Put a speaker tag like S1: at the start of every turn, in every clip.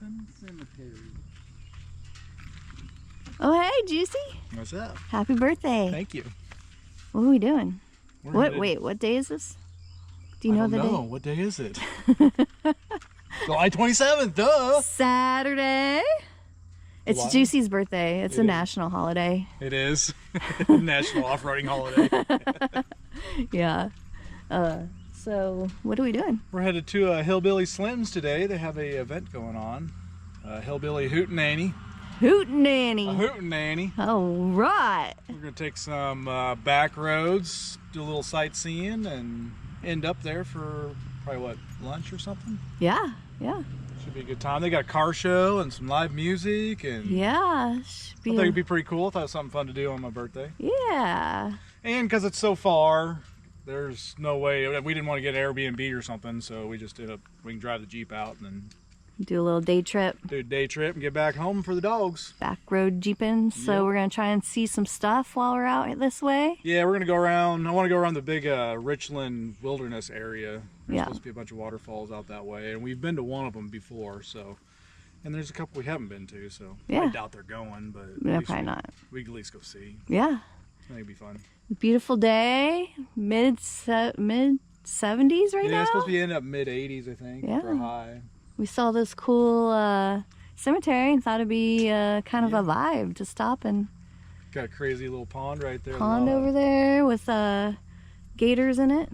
S1: Nothing cemetery.
S2: Oh, hey, Juicy.
S1: What's up?
S2: Happy birthday.
S1: Thank you.
S2: What are we doing?
S1: Wait,
S2: what day is this? Do you know the day?
S1: What day is it? July 27th, duh!
S2: Saturday. It's
S1: July?
S2: Juicy's birthday. It's a
S1: is.
S2: national holiday.
S1: It is. National off-roading holiday.
S2: Yeah. So what are we doing?
S1: We're headed to Hillbilly Slims today. They have a event going on. Hillbilly Hootenanny.
S2: Hootenanny.
S1: A Hootenanny.
S2: All right.
S1: We're going to take some back roads, do a little sightseeing, and end up there for probably, what, lunch or something?
S2: Yeah, yeah.
S1: Should be a good time. They got a car show and some live music. And
S2: Yeah.
S1: I think it'd be pretty cool. I thought it was something fun to do on my birthday.
S2: Yeah.
S1: And because it's so far, there's no way. We didn't want to get an Airbnb or something, so we just we can drive the Jeep out and then
S2: Do a little day trip.
S1: do a day trip and get back home for the dogs.
S2: Back road jeeping. So
S1: Yep.
S2: we're going to try and see some stuff while we're out this way.
S1: Yeah, we're going to go around. I want to go around the big Richland Wilderness area. There's
S2: Yeah.
S1: supposed to be a bunch of waterfalls out that way, and we've been to one of them before, so. And there's a couple we haven't been to, so
S2: Yeah.
S1: I doubt they're going, but at
S2: Yeah,
S1: least
S2: probably not.
S1: we can at least go see.
S2: Yeah.
S1: I think it'd be fun.
S2: Beautiful day. Mid 70s right
S1: Yeah,
S2: now.
S1: it's supposed to be ending up mid-80s, I think,
S2: Yeah.
S1: for a high.
S2: We saw this cool cemetery and thought it'd be kind of a vibe to stop and
S1: Got a crazy little pond right there.
S2: pond over there with gators in it.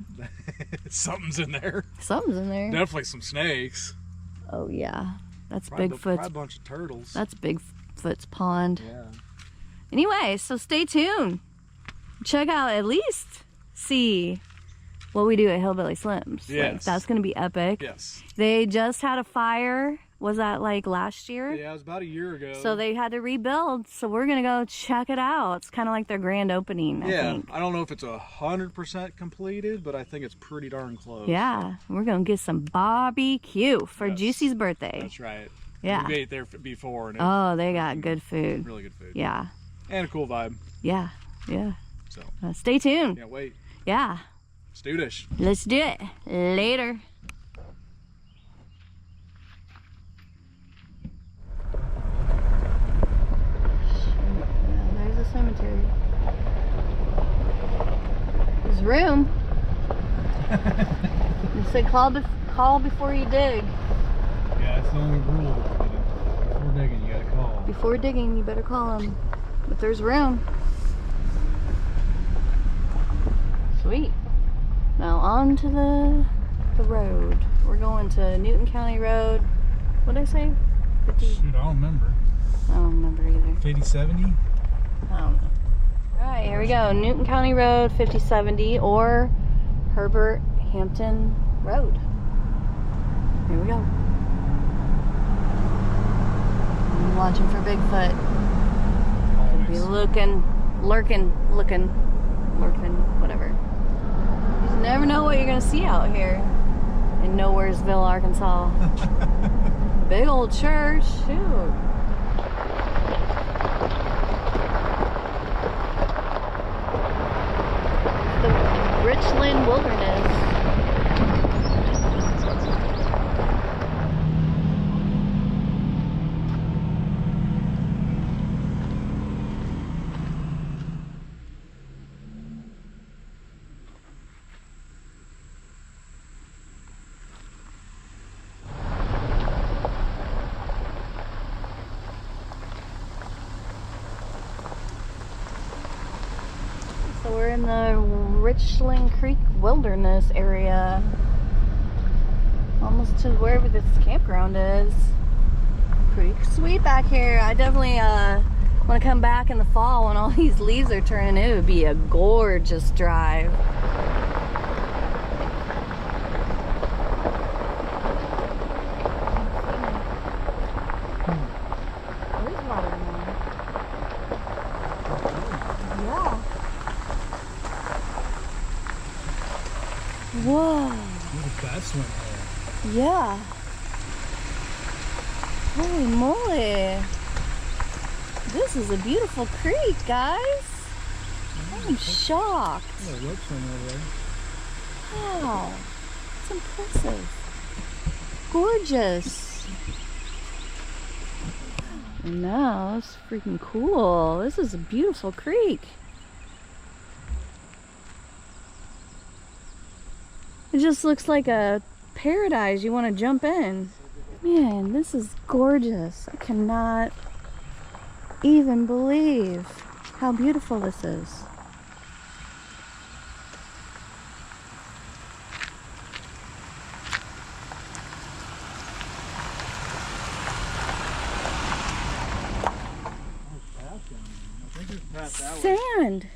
S1: Something's in there.
S2: Something's in there.
S1: Definitely some snakes.
S2: Oh yeah, that's
S1: Probably
S2: Bigfoot's.
S1: a bunch of turtles.
S2: That's Bigfoot's pond.
S1: Yeah.
S2: Anyway, so stay tuned. Check out at least see what we do at Hillbilly Slims.
S1: Yes.
S2: Like, that's gonna be epic.
S1: Yes.
S2: They just had a fire. Was that like last year?
S1: Yeah, it was about a year ago.
S2: So they had to rebuild. So we're gonna go check it out. It's kind of like their grand opening. I think.
S1: I don't know if it's 100% completed, but I think it's pretty darn close.
S2: Yeah, we're gonna get some barbecue for
S1: Yes.
S2: Juicy's birthday.
S1: That's right.
S2: Yeah.
S1: We ate there before, and it
S2: Oh, they got good food.
S1: really good food.
S2: Yeah,
S1: And a cool vibe.
S2: yeah, yeah.
S1: So
S2: Stay tuned.
S1: can't wait.
S2: Yeah,
S1: Let's do this.
S2: let's do it later. Yeah, there's a cemetery. There's room. They said call before you dig.
S1: Yeah, that's the only rule. Before digging, you gotta call.
S2: Before digging, you better call them. But there's room. Sweet. Now on to the road. We're going to Newton County Road. What did I say? 50?
S1: Shoot, I don't remember.
S2: I don't remember either.
S1: 50-70?
S2: I don't know. Alright, here we go. Newton County Road 5070 or Herbert Hampton Road. Here we go. I'm watching for Bigfoot. Be looking, lurking, whatever. You just never know what you're gonna see out here in Nowheresville, Arkansas. Big old church, shoot. The Richland Wilderness. So we're in the Richland Creek Wilderness area. Almost to wherever this campground is. Pretty sweet back here. I definitely want to come back in the fall when all these leaves are turning. It would be a gorgeous drive. There's water in there. Yeah. Whoa.
S1: Look at that swim hole.
S2: Yeah. Holy moly. This is a beautiful creek, guys. I'm shocked.
S1: Oh, rope swim over there.
S2: Wow. It's impressive. Gorgeous. No, it's freaking cool. This is a beautiful creek. It just looks like a paradise you want to jump in. Man, this is gorgeous. I cannot even believe how beautiful this is. Sand.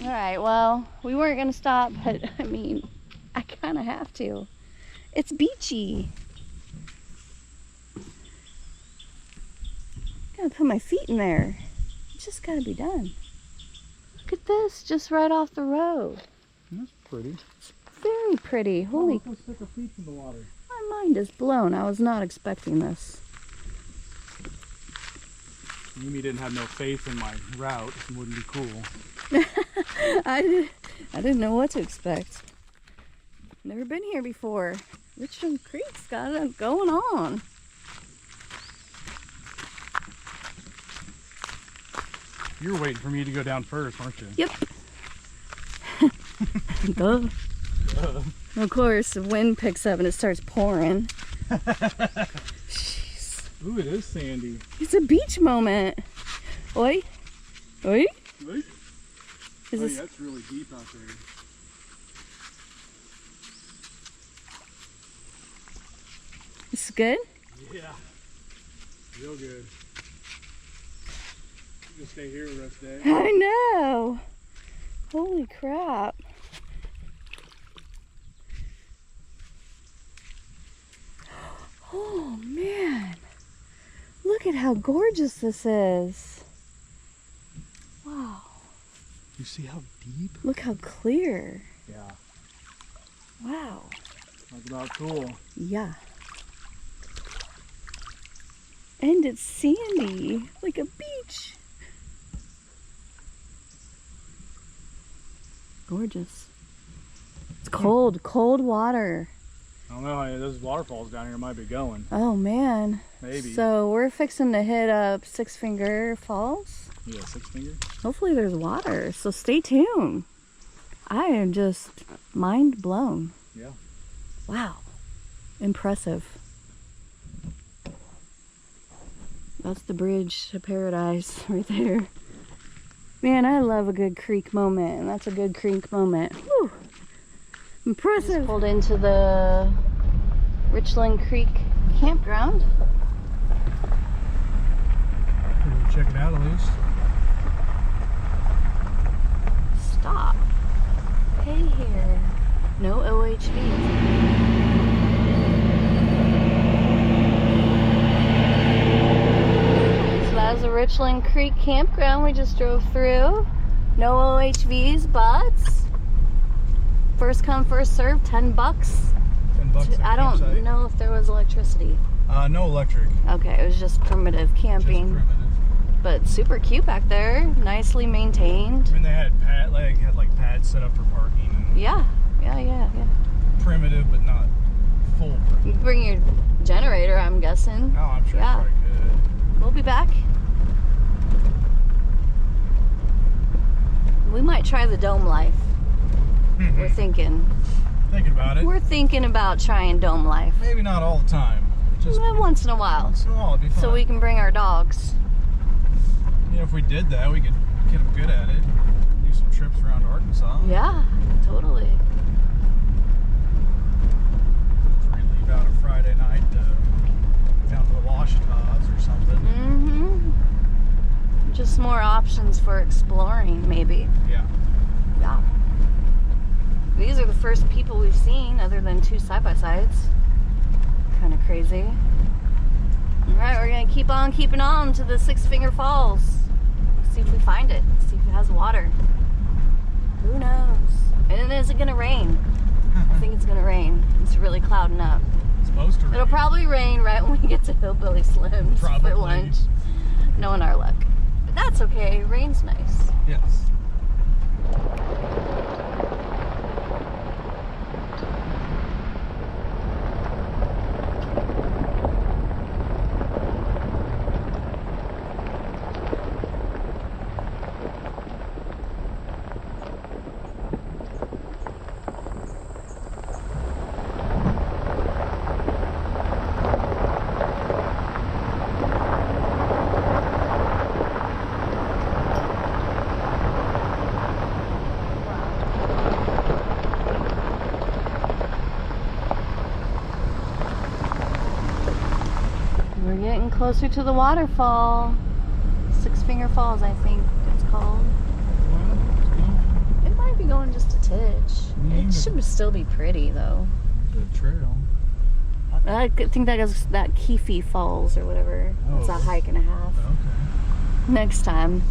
S2: All right, well, we weren't gonna stop, but I mean, I kind of have to. It's beachy. Gotta put my feet in there. It's just gotta be done. Look at this, just right off the road.
S1: That's pretty.
S2: It's very pretty. Holy.
S1: Let's stick our feet in the water.
S2: My mind is blown. I was not expecting this.
S1: Mimi didn't have no faith in my route. It wouldn't be cool.
S2: I didn't know what to expect. Never been here before. Richland Creek's got it going on.
S1: You were waiting for me to go down first, weren't you?
S2: Yep. Duh. Of course, the wind picks up and it starts pouring. Jeez.
S1: Ooh, it is sandy.
S2: It's a beach moment. Oi. Oi.
S1: Oi.
S2: Is this...
S1: That's really deep out there.
S2: This is good?
S1: Yeah. Real good. You can stay here the rest of the day.
S2: I know. Holy crap. Oh man. Look at how gorgeous this is. Wow.
S1: You see how deep?
S2: Look how clear.
S1: Yeah.
S2: Wow.
S1: That's about cool.
S2: Yeah. And it's sandy, like a beach. Gorgeous. It's cold, cold water.
S1: I don't know how those waterfalls down here might be going.
S2: Oh man.
S1: Maybe.
S2: So we're fixing to hit up Six Finger Falls.
S1: Yeah, 6 Finger.
S2: Hopefully there's water, so stay tuned. I am just mind blown.
S1: Yeah.
S2: Wow. Impressive. That's the bridge to paradise right there. Man, I love a good creek moment, and that's a good creek moment. Whew. Impressive. Pulled into the Richland Creek campground.
S1: Check it out at least.
S2: Stop. Pay here. No OHV. That was the Richland Creek campground we just drove through. No OHVs, but first come, first served, $10.
S1: $10.
S2: I don't know if there was electricity.
S1: No electric.
S2: Okay, it was just primitive camping.
S1: Just primitive.
S2: But super cute back there, nicely maintained.
S1: I mean, they had pads set up for parking. And
S2: Yeah.
S1: primitive, but not full.
S2: You can bring your generator, I'm guessing.
S1: No, I'm sure
S2: Yeah.
S1: you probably could.
S2: We'll be back. We might try the dome life. We're thinking.
S1: Thinking about it.
S2: We're thinking about trying dome life.
S1: Maybe not all the time. Just
S2: Once in a while.
S1: once in a while, it'd be fun.
S2: So we can bring our dogs.
S1: You know, if we did that, we could get them good at it. Do some trips around Arkansas.
S2: Yeah, totally.
S1: If we leave out a Friday night down to the Washita's or something.
S2: Mm-hmm. Just more options for exploring, maybe.
S1: Yeah.
S2: Yeah. These are the first people we've seen other than 2 side-by-sides. Kind of crazy. Alright, we're gonna keep on keeping on to the Six Finger Falls. See if we find it. See if it has water. Who knows? And is it gonna rain? I think it's gonna rain. It's really clouding up.
S1: It's supposed to rain.
S2: It'll probably rain right when we get to Hillbilly Slims
S1: Probably.
S2: for lunch. Knowing our luck. But that's okay. Rain's nice.
S1: Yes.
S2: getting closer to the waterfall. Six Finger Falls, I think it's called. It might be going just a titch. It should still be pretty though.
S1: The trail.
S2: I think that is that Keefe Falls or whatever.
S1: Oh.
S2: It's a hike and a half.
S1: Okay.
S2: Next time.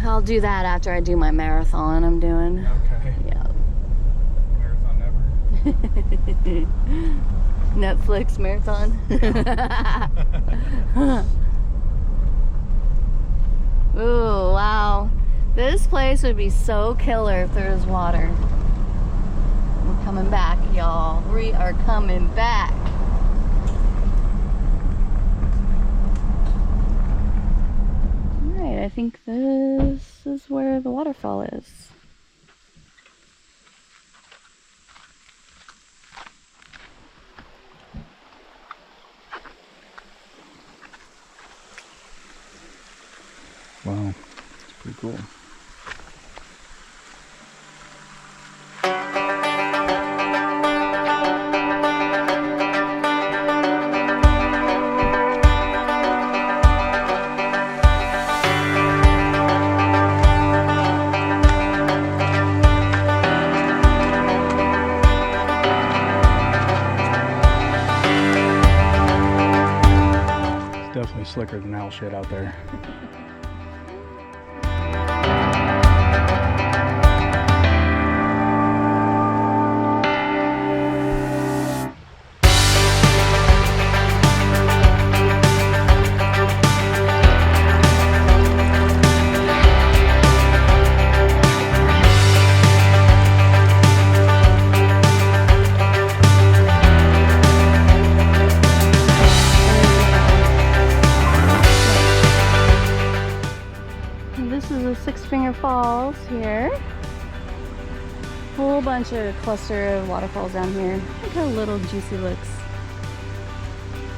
S2: I'll do that after I do my marathon I'm doing.
S1: Okay.
S2: Yeah.
S1: Marathon never.
S2: Netflix marathon. Ooh, wow. This place would be so killer if there was water. We're coming back, y'all. We are coming back. Alright, I think this is where the waterfall is.
S1: Wow, it's pretty cool. It's definitely slicker than owl shit out there.
S2: Six Finger Falls here. Whole bunch of cluster of waterfalls down here. Look how little juicy looks.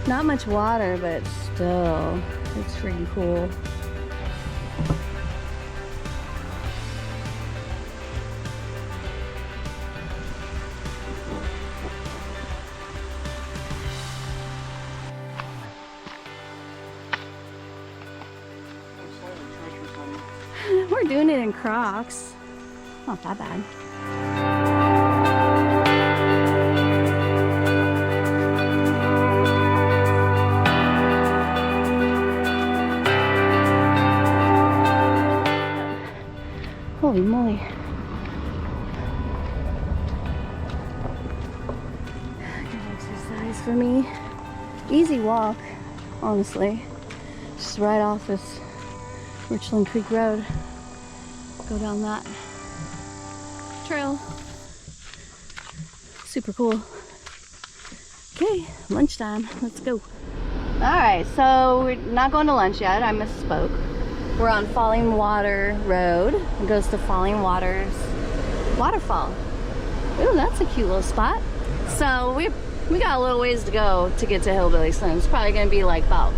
S2: Not much water, but still, it's freaking cool. We're doing it in Crocs. Not that bad. Holy moly. Good exercise for me. Easy walk, honestly. Just right off this Richland Creek Road. Go down that trail. Super cool. Okay, lunchtime. Let's go. Alright, so we're not going to lunch yet. I misspoke. We're on Falling Water Road. It goes to Falling Waters Waterfall. Ooh, that's a cute little spot. So we got a little ways to go to get to Hillbilly Slims. Probably gonna be like about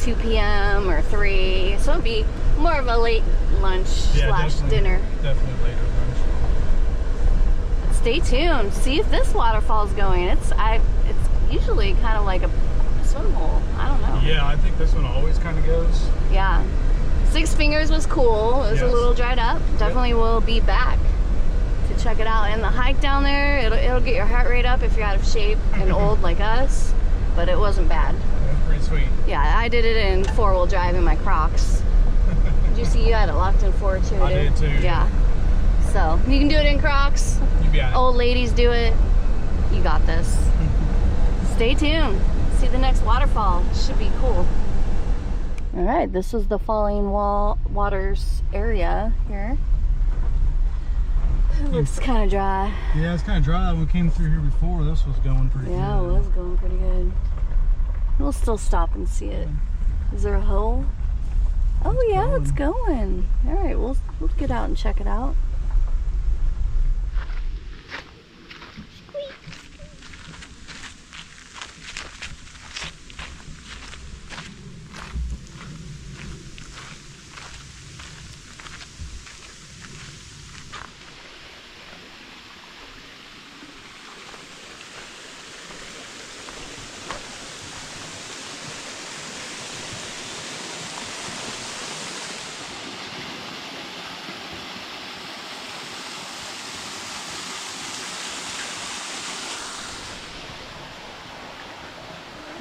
S2: 2 p.m. or 3. So it'll be more of a late lunch slash dinner.
S1: Definitely later lunch.
S2: Stay tuned. See if this waterfall's going. It's usually kind of like a swim hole. I don't know.
S1: Yeah, I think this one always kind of goes.
S2: Yeah. Six Fingers was cool. It was a little dried up. Definitely will be back to check it out. And the hike down there, it'll get your heart rate up if you're out of shape and old like us. But it wasn't bad.
S1: That's pretty sweet.
S2: Yeah, I did it in 4-wheel drive in my Crocs. Did you see you had it locked in 4 too?
S1: I did too.
S2: Yeah. So you can do it in Crocs.
S1: You got it.
S2: Old ladies do it. You got this. Stay tuned. See the next waterfall. Should be cool. All right, this is the Falling Waters area here. It looks kind of dry.
S1: Yeah, it's kind of dry. When we came through here before, this was going pretty good.
S2: Yeah, it was going pretty good. We'll still stop and see it. Is there a hole? Oh yeah, it's going. All right, we'll get out and check it out.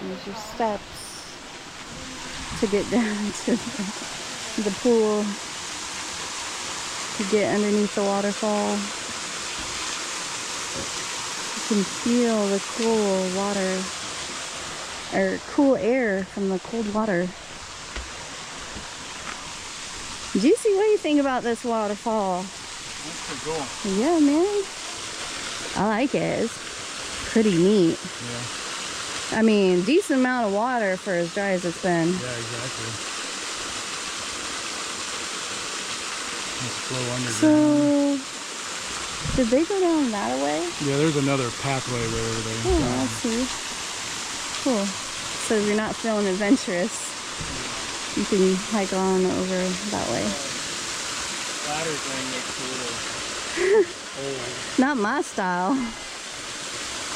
S2: There's your steps to get down to the pool, to get underneath the waterfall. You can feel the cool water, or cool air from the cold water. Juicy, what do you think about this waterfall?
S1: That's pretty cool.
S2: Yeah, man. I like it. It's pretty neat.
S1: Yeah.
S2: I mean, decent amount of water for as dry as it's been.
S1: Yeah, exactly. Let's flow underground.
S2: So, did they go down that way?
S1: Yeah, there's another pathway way over there.
S2: Oh, I see. Cool. So if you're not feeling adventurous, you can hike on over that way.
S1: Ladder thing looks a little old.
S2: Not my style.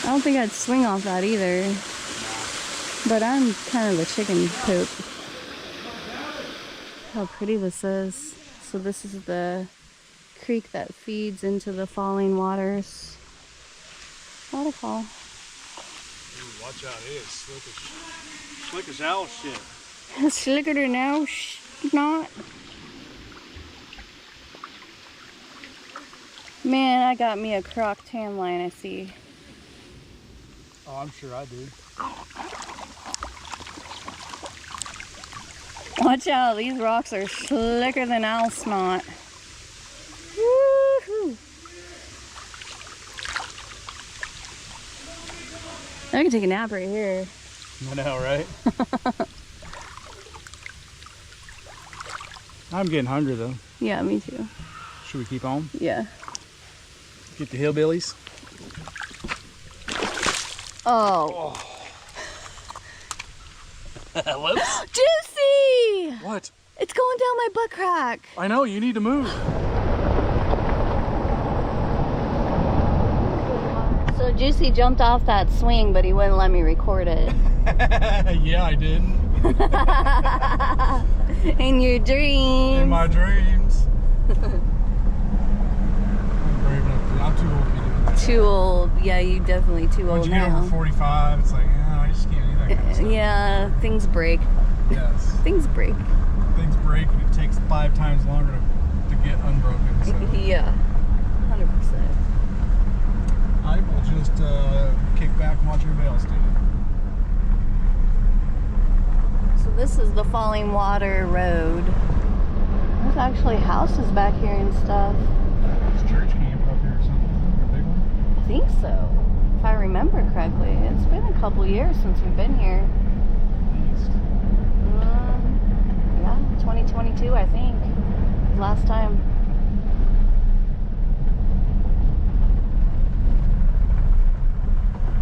S2: I don't think I'd swing off that either. But I'm kind of a chicken poop. How pretty this is. So this is the creek that feeds into the falling waters. Waterfall.
S1: Ooh, watch out, it is slick as owl shit.
S2: Slicker than owl not. Man, I got me a croc tan line, I see.
S1: Oh, I'm sure I do.
S2: Watch out, these rocks are slicker than owl snot. Woohoo! I can take a nap right here.
S1: I know, right? I'm getting hungry though.
S2: Yeah, me too.
S1: Should we keep on?
S2: Yeah.
S1: Get the hillbillies.
S2: Oh.
S1: Whoops.
S2: Juicy!
S1: What?
S2: It's going down my butt crack.
S1: I know, you need to move.
S2: So Juicy jumped off that swing, but he wouldn't let me record it.
S1: Yeah, I did.
S2: In your dreams.
S1: In my dreams. I'm brave enough to. I'm too old to be doing that.
S2: Too old. Yeah, you definitely too old
S1: Once you get
S2: now.
S1: over 45, it's like, I just can't do that kind of stuff.
S2: Yeah, things break.
S1: Yes.
S2: Things break.
S1: Things break and it takes 5 times longer to get unbroken. So
S2: Yeah, 100%.
S1: I will just kick back and watch everybody else do it.
S2: So this is the Falling Water Road. There's actually houses back here and stuff.
S1: There's church camp up here or something. A big one?
S2: I think so, if I remember correctly. It's been a couple years since we've been here.
S1: East.
S2: Yeah, 2022 I think. Last time.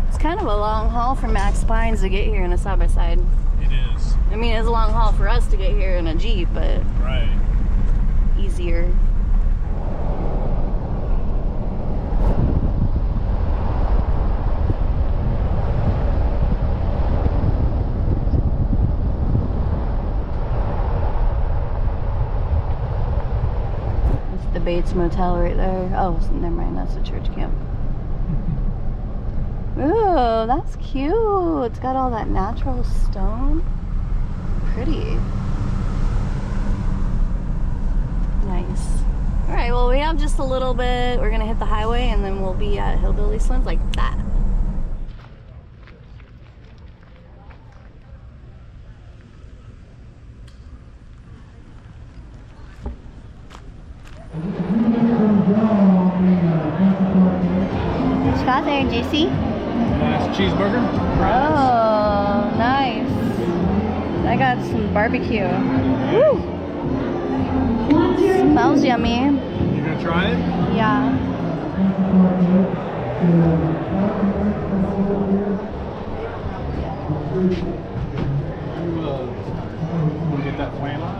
S2: It's kind of a long haul from Max Pines to get here in a side-by-side.
S1: It is.
S2: I mean, it's a long haul for us to get here in a Jeep, but
S1: Right.
S2: easier. It's the Bates Motel right there. Oh, never mind, that's a church camp. Ooh, that's cute. It's got all that natural stone. Pretty. Nice. Alright, well we have just a little bit. We're gonna hit the highway and then we'll be at Hillbilly Slims like that. What you got there, Juicy?
S1: Nice cheeseburger.
S2: Oh, nice. I got some barbecue. Woo! Smells yummy.
S1: You gonna try it?
S2: Yeah.
S1: Wanna get that flannel?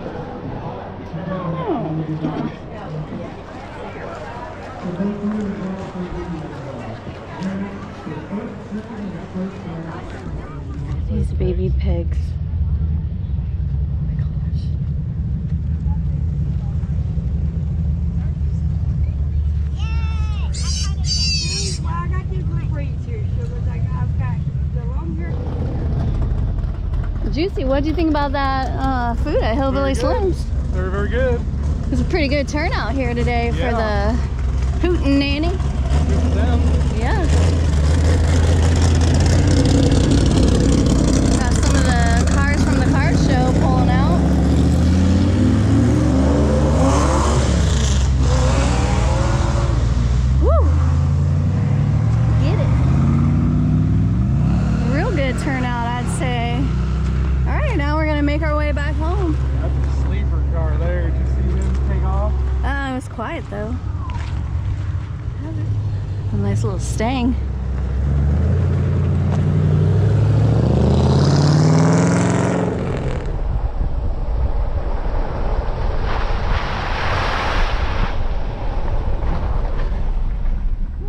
S2: These baby pigs. Oh my gosh.
S3: Well, I got these little breeds here, so I've got the longer
S2: Juicy, what do you think about that food at Hillbilly Slims?
S1: Very, very good.
S2: It was a pretty good turnout here today for the Hootin' Nanny. Yeah. Got some of the cars from the car show pulling out. Woo! Get it. Real good turnout, I'd say. All right, now we're gonna make our way back home.
S1: That's a sleeper car there. Did you see him take off?
S2: It was quiet though. A nice little stang.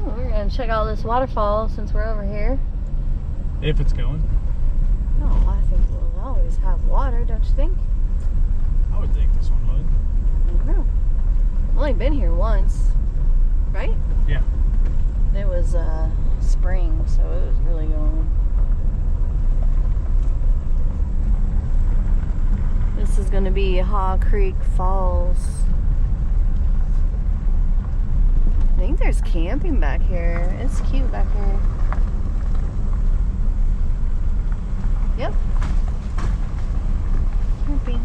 S2: We're gonna check out this waterfall since we're over here.
S1: If it's going.
S2: Oh, I think we'll always have water, don't you think?
S1: I would think this one would.
S2: I don't know. I've only been here once, right?
S1: Yeah.
S2: It was spring, so it was really going. This is going to be Haw Creek Falls. I think there's camping back here. It's cute back here. Yep. Camping.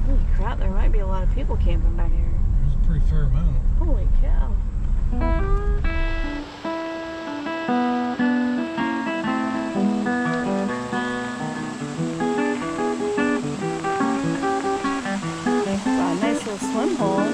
S2: Holy crap, there might be a lot of people camping back here.
S1: There's a pretty fair amount.
S2: Holy cow. Wow, nice little swim hole.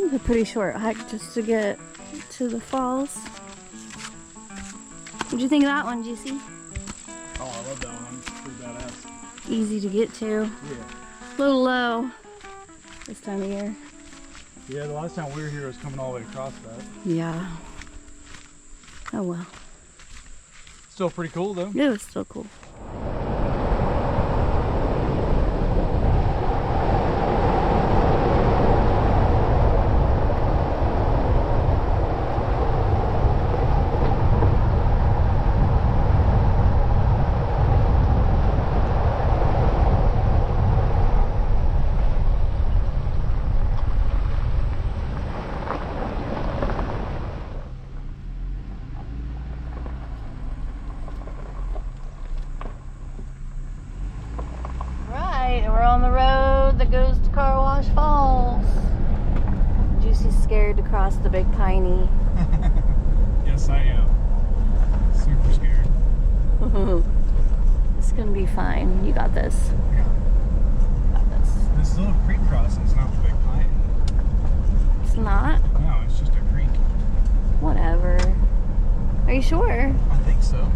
S2: It's a pretty short hike just to get to the falls. What'd you think of that one, GC?
S1: Oh, I love that one. It's pretty badass.
S2: Easy to get to.
S1: Yeah.
S2: A little low this time of year.
S1: Yeah, the last time we were here, it was coming all the way across that.
S2: Yeah. Oh well.
S1: Still pretty cool though.
S2: It was still cool. We're on the road that goes to Car Wash Falls. Juicy's scared to cross the Big Piney.
S1: Yes, I am. Super scared.
S2: It's gonna be fine. You got this.
S1: Yeah.
S2: Got this.
S1: This little creek crossing is not the Big Pine.
S2: It's not?
S1: No, it's just a creek.
S2: Whatever. Are you sure?
S1: I think so.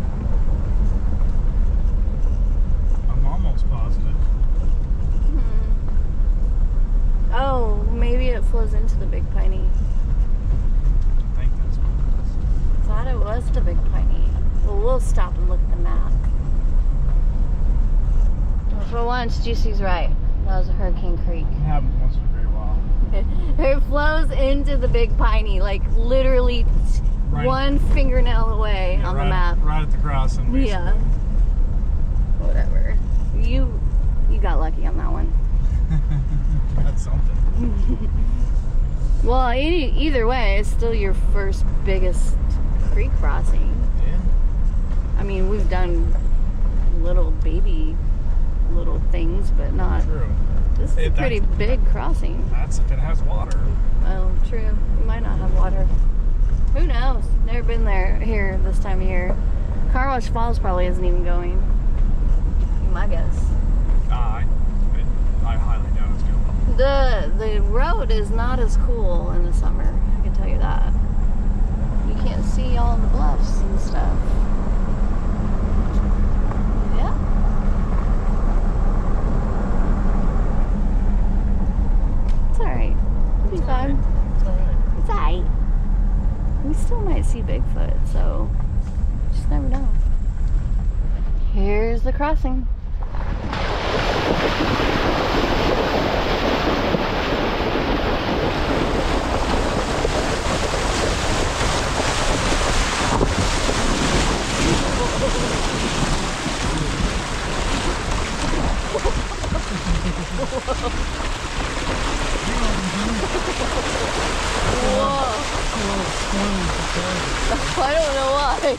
S1: I'm almost positive.
S2: Oh, maybe it flows into the Big Piney.
S1: I think that's what it is.
S2: Thought it was the Big Piney. Well, we'll stop and look at the map. Well, for once, Juicy's right. That was a Hurricane Creek.
S1: It happens once in a great while.
S2: It flows into the Big Piney, like literally
S1: Right.
S2: one fingernail away
S1: Yeah,
S2: on
S1: right,
S2: the map.
S1: Right at the crossing, basically.
S2: Yeah. Whatever. You got lucky on that one.
S1: That's something.
S2: Well, either way, it's still your first biggest creek crossing.
S1: Yeah.
S2: I mean, we've done little things, but not.
S1: True.
S2: This is a pretty big crossing.
S1: That's if it has water.
S2: Oh, true. We might not have water. Who knows? Never been here this time of year. Car Wash Falls probably isn't even going. My guess.
S1: I highly doubt it's going.
S2: The road is not as cool in the summer. I can tell you that. You can't see all the bluffs and stuff. Yeah. It's alright. It'll be fine.
S1: It's alright.
S2: It's alright. We still might see Bigfoot, so just never know. Here's the crossing. I don't know why.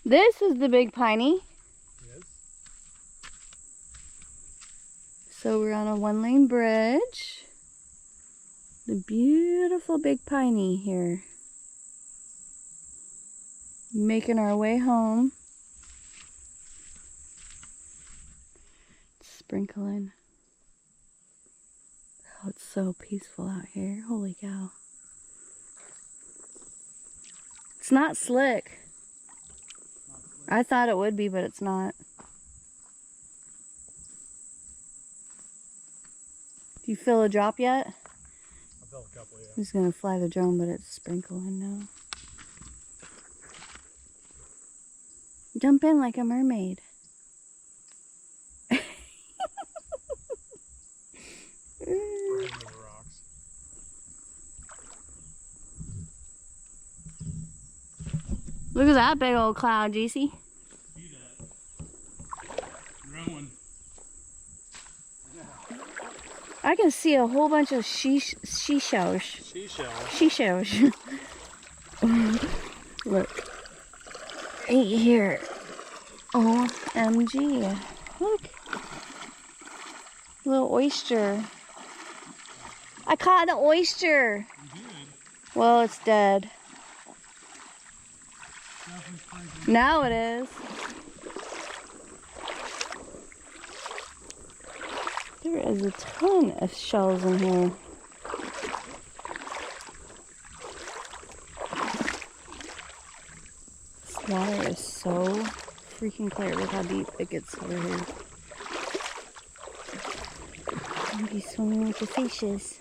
S2: This is the Big Piney.
S1: Yes.
S2: So we're on a one-lane bridge. The beautiful Big Piney here. Making our way home. Sprinkling. Oh, it's so peaceful out here. Holy cow. It's not slick. I thought it would be, but it's not. Do you feel a drop yet?
S1: I felt a couple, yeah.
S2: I'm just gonna fly the drone, but it's sprinkling now. Jump in like a mermaid.
S1: Right into the rocks.
S2: Look at that big old cloud, JC.
S1: See that? Growing.
S2: I can see a whole bunch of seashells. Seashells. Look. Right here. OMG. Look. Little oyster. I caught an oyster.
S1: You did.
S2: Well, it's dead.
S1: Nothing
S2: Now it is. There is a ton of shells in here. This water is so freaking clear. Look how deep it gets over here. I'm gonna be swimming with the fishes.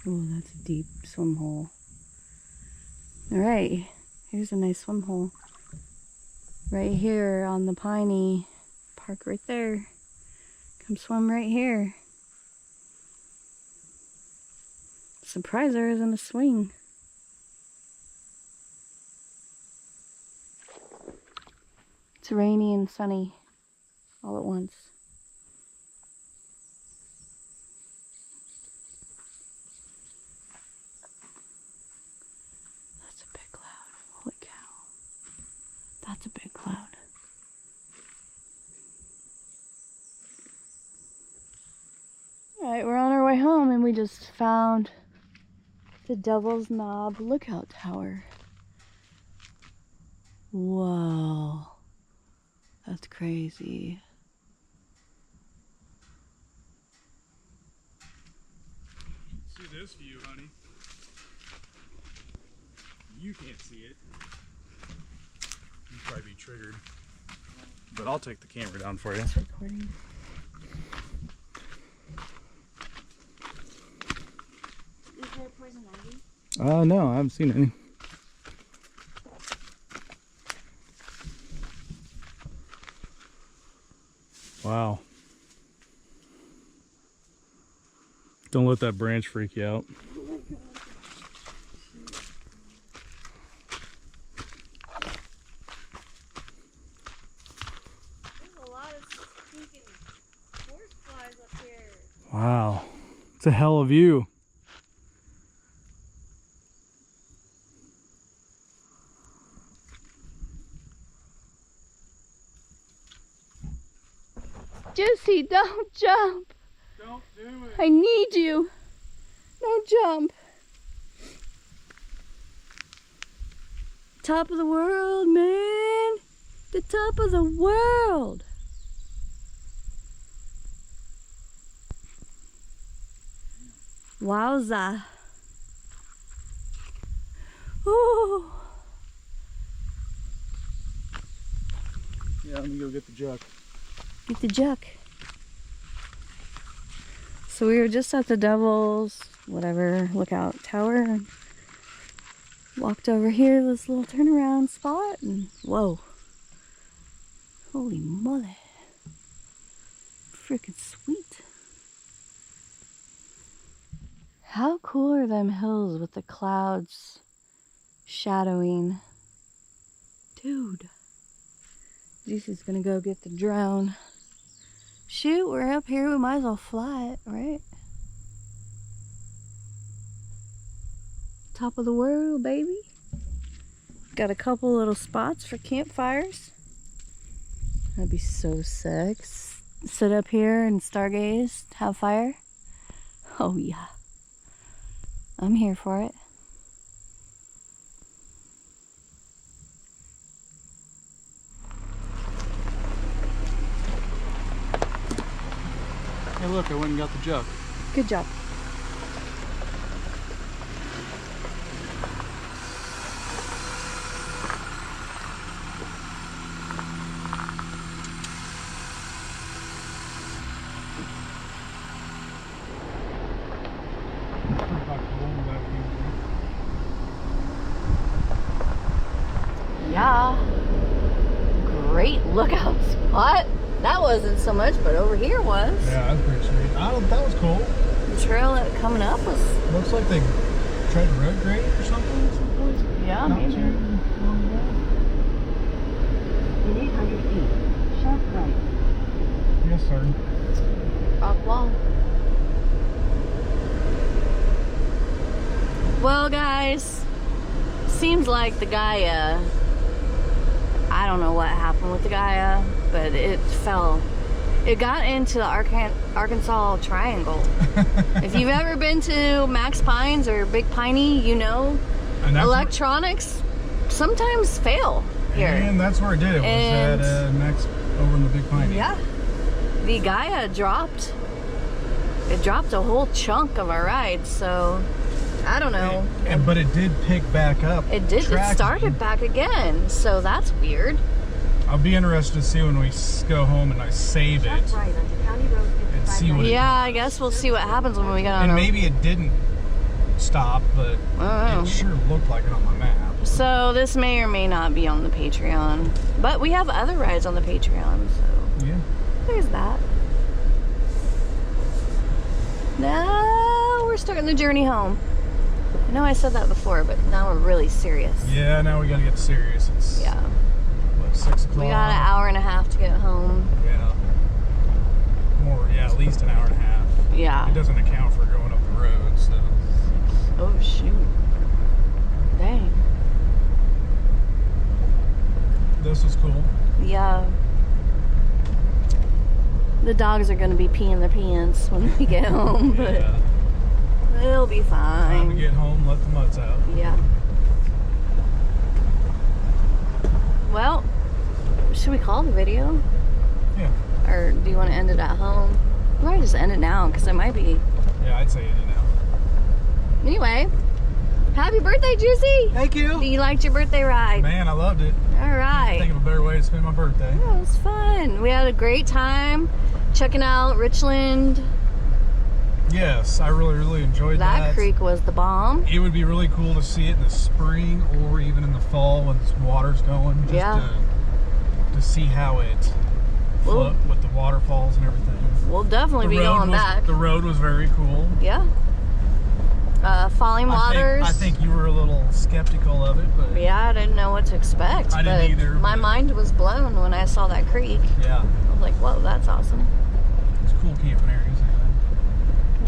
S2: Oh, that's a deep swim hole. Alright, here's a nice swim hole. Right here on the Piney. Park right there. Come swim right here. Surprised there isn't a swing. It's rainy and sunny all at once. That's a big cloud. Holy cow. That's a big cloud. Alright, we're on our way home and we just found the Devil's Knob Lookout Tower. Whoa. That's crazy.
S1: See this view, honey. You can't see it. You'd probably be triggered. But I'll take the camera down for you.
S2: It's recording. Is there poison ivy?
S1: No, I haven't seen any. Wow. Don't let that branch freak you out.
S2: There's a lot of stinking horseflies up here.
S1: Wow. It's a hell of a view.
S2: Jesse, don't jump.
S1: Don't do it.
S2: I need you. Don't jump. Top of the world, man. The top of the world. Wowza. Ooh.
S1: Yeah, let me go get the juk.
S2: Get the juk. So we were just at the Devil's, whatever, lookout tower. And walked over here to this little turnaround spot and whoa. Holy moly. Freaking sweet. How cool are them hills with the clouds shadowing? Dude. Jesse's gonna go get the drone. Shoot, we're up here, we might as well fly it, right? Top of the world, baby. Got a couple little spots for campfires. That'd be so sick. Sit up here and stargaze, have fire. Oh yeah. I'm here for it.
S1: Hey look, I went and got the juk.
S2: Good job. Yeah. Great lookout spot. That wasn't so much, but over here was.
S1: Yeah, that's pretty sweet. That was cool.
S2: The trail that coming up was.
S1: Looks like they tried to road grade or something at some point.
S2: Yeah,
S1: Not
S2: maybe.
S1: too long ago.
S2: In 800 feet, sharp right.
S1: Yes, sir.
S2: Rock wall. Well, guys, seems like the Gaia. I don't know what happened with the Gaia, but it fell It got into the Arkansas Triangle. If you've ever been to Max Pines or Big Piney, you know electronics sometimes fail here.
S1: And that's where it did. It was at Max over in the Big Piney.
S2: Yeah. The guy had dropped. It dropped a whole chunk of our ride, so I don't know.
S1: But it did pick back up.
S2: It did. It started back again, so that's weird.
S1: I'll be interested to see when we go home and I save it. And see what
S2: I guess we'll see what happens when we get on.
S1: And maybe it didn't stop, but it sure looked like it on my map.
S2: So this may or may not be on the Patreon. But we have other rides on the Patreon, so
S1: yeah.
S2: There's that. Now we're starting the journey home. I know I said that before, but now we're really serious.
S1: Yeah, now we gotta get serious. It's,
S2: yeah.
S1: What, 6 o'clock?
S2: We got an hour and a half to get home.
S1: Yeah. More, yeah, at least an hour and a half.
S2: Yeah.
S1: It doesn't account for going up the road, so.
S2: Oh, shoot. Dang.
S1: This was cool.
S2: Yeah. The dogs are going to be peeing their pants when we get home, but
S1: yeah.
S2: It'll be fine.
S1: Time to get home, let the mutts out.
S2: Yeah. Well, should we call the video?
S1: Yeah.
S2: Or do you want to end it at home? We might just end it now, because it might be...
S1: Yeah, I'd say end it now.
S2: Anyway, happy birthday, Juicy!
S1: Thank you!
S2: You liked your birthday ride?
S1: Man, I loved it.
S2: Alright.
S1: Think of a better way to spend my birthday.
S2: Yeah, it was fun. We had a great time checking out Richland.
S1: Yes, I really enjoyed that.
S2: That creek was the bomb.
S1: It would be really cool to see it in the spring or even in the fall when the water's going. Just to see how it float with the waterfalls and everything.
S2: We'll definitely be going back.
S1: The road was very cool.
S2: Yeah. Falling waters.
S1: I think you were a little skeptical of it, but
S2: yeah, I didn't know what to expect.
S1: I didn't either.
S2: My mind was blown when I saw that creek.
S1: Yeah.
S2: I was like, whoa, that's awesome.
S1: It's cool camping areas.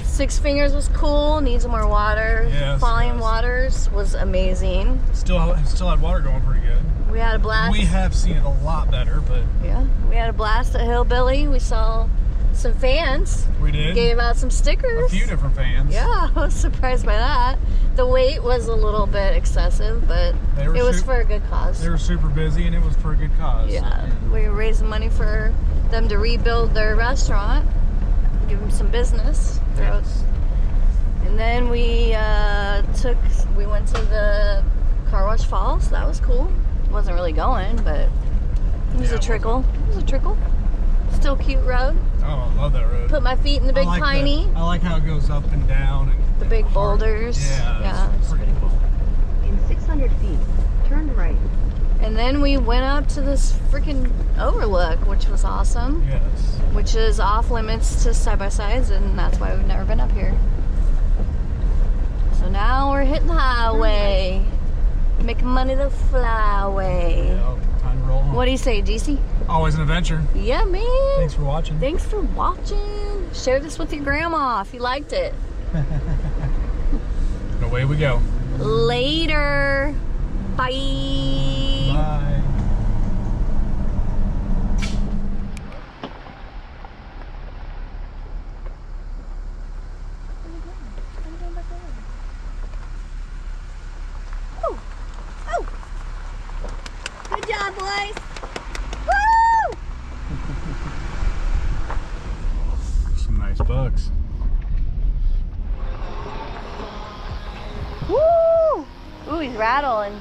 S2: Six Fingers was cool, needs more water.
S1: Yes,
S2: Falling Waters was amazing.
S1: Still had water going pretty good.
S2: We had a blast.
S1: We have seen it a lot better, but
S2: yeah, we had a blast at Hillbilly. We saw some fans.
S1: We did.
S2: Gave out some stickers.
S1: A few different fans.
S2: Yeah, I was surprised by that. The wait was a little bit excessive, but it was for a good cause.
S1: They were super busy, and it was for a good cause.
S2: Yeah, we were raising money for them to rebuild their restaurant. Give them some business.
S1: Yes.
S2: And then we went to the car wash falls. That was cool. Wasn't really going, but it was a trickle. It was a trickle. Still cute road.
S1: Oh, I love that road.
S2: Put my feet in the Big Piney.
S1: I like how it goes up and down. And
S2: the big boulders.
S1: Yeah,
S2: it's pretty cool.
S3: In 600 feet, turn right.
S2: And then we went up to this freaking overlook, which was awesome.
S1: Yes.
S2: Which is off limits to side-by-sides, and that's why we've never been up here. So now we're hitting the highway. Making money the flyway.
S1: Yeah, time to roll home.
S2: What do you say, GC?
S1: Always an adventure.
S2: Yeah, man.
S1: Thanks for watching.
S2: Thanks for watching. Share this with your grandma if you liked it.
S1: And away we go.
S2: Later. Bye.
S1: Bye.
S2: Good job, boys. Woo!
S1: Some nice bucks.
S2: Woo! Ooh, he's rattling.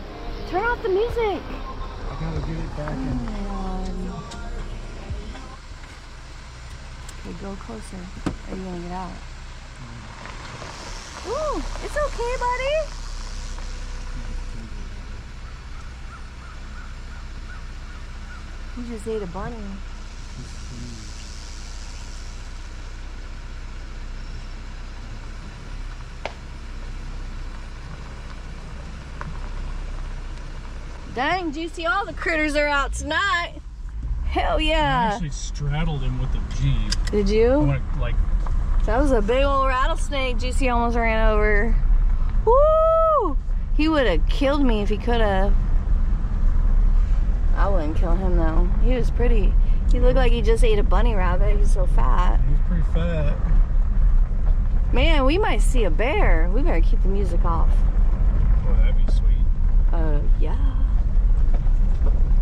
S2: Turn off the music.
S1: I gotta get it back in.
S2: Okay, go closer. Are you gonna get out? Ooh, it's okay, buddy. You just ate a bunny. Dang, Juicy, all the critters are out tonight. Hell yeah.
S1: I actually straddled him with the Jeep.
S2: Did you?
S1: I went like...
S2: That was a big old rattlesnake Juicy almost ran over. Woo! He would have killed me if he could have. I wouldn't kill him though. He was pretty. He looked like he just ate a bunny rabbit. He's so fat.
S1: He's pretty fat.
S2: Man, we might see a bear. We better keep the music off.
S1: Boy, that'd be sweet.
S2: Yeah.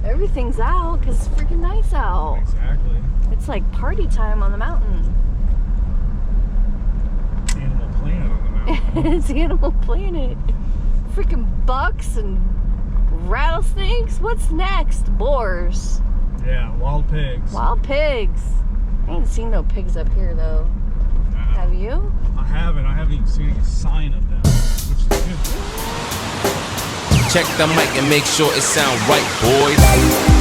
S2: Everything's out because it's freaking nice out.
S1: Exactly.
S2: It's like party time on the mountain.
S1: Animal Planet on the mountain.
S2: It's Animal Planet. Freaking bucks and rattlesnakes. What's next? Boars.
S1: Yeah, wild pigs.
S2: Wild pigs. I ain't seen no pigs up here though.
S1: No,
S2: Have you?
S1: I haven't. I haven't even seen a sign of them, which is good.
S4: Check the mic and make sure it sound right, boys.